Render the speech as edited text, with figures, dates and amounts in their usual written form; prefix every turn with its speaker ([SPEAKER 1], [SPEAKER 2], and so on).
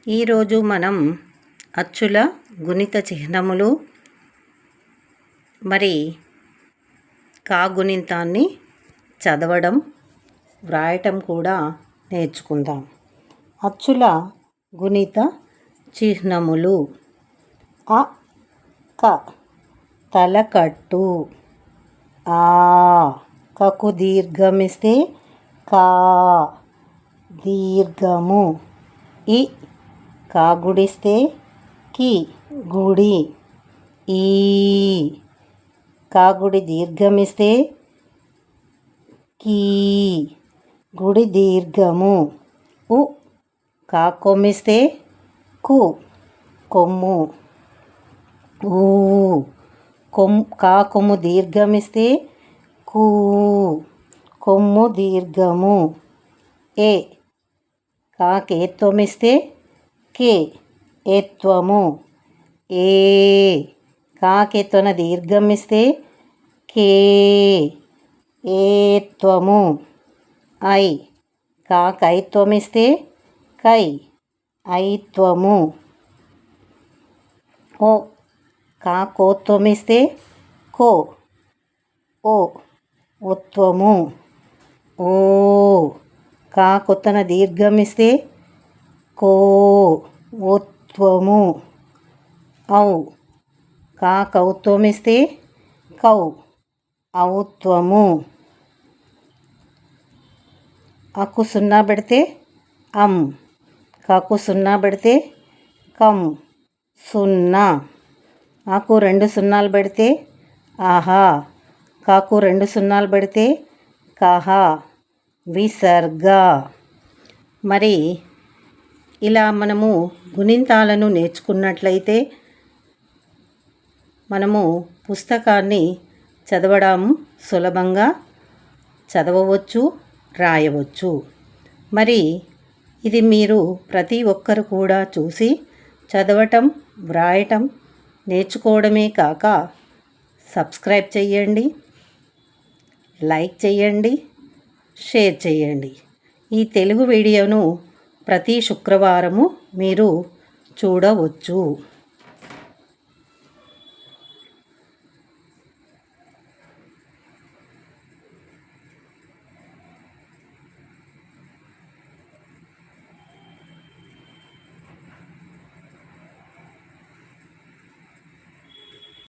[SPEAKER 1] ఈరోజు మనం అచ్చుల గుణిత చిహ్నములు మరి కాగుణితాన్ని చదవడం వ్రాయటం కూడా నేర్చుకుందాం. అచ్చుల గుణిత చిహ్నములు: అ క తలకట్టు, ఆ కకు దీర్ఘమిస్తే కా దీర్ఘము, ఈ కాగుడిస్తే కి గుడి, ఈ కాగుడి దీర్ఘమిస్తే కీ గుడి దీర్ఘము, ఉ కాకొమ్మిస్తే కు కొమ్ము, ఊ కాకొమ్ము దీర్ఘమిస్తే కూ కొమ్ము దీర్ఘము, ఏ కాకేత్వమిస్తే కే ఏత్వము, ఏ కాకేత్వన దీర్ఘమిస్తే కే ఏత్వము, ఐ కాకైత్వమిస్తే కై ఐత్వము, ఓ కాకోత్వమిస్తే కో ఓ ఉత్వము, ఓ కాకొత్తన దీర్ఘమిస్తే కో ఉత్వము, ఔ కాకౌత్వమిస్తే కౌ ఔత్వము, అకు సున్నా పెడితే అం, కాకు సున్నా పెడితే కం సున్నా, ఆకు 2 సున్నాలు పెడితే ఆహా, కాకు 2 సున్నాలు పెడితే కహా విసర్గ. మరి ఇలా మనము గుణింతాలను నేర్చుకున్నట్లయితే మనము పుస్తకాన్ని చదవడం సులభంగా చదవవచ్చు, రాయవచ్చు. మరి ఇది మీరు ప్రతి ఒక్కరు కూడా చూసి చదవటం, వ్రాయటం నేర్చుకోవడమే కాక సబ్స్క్రైబ్ చేయండి, లైక్ చేయండి, షేర్ చేయండి. ఈ తెలుగు వీడియోను ప్రతి శుక్రవారము మీరు చూడవచ్చు.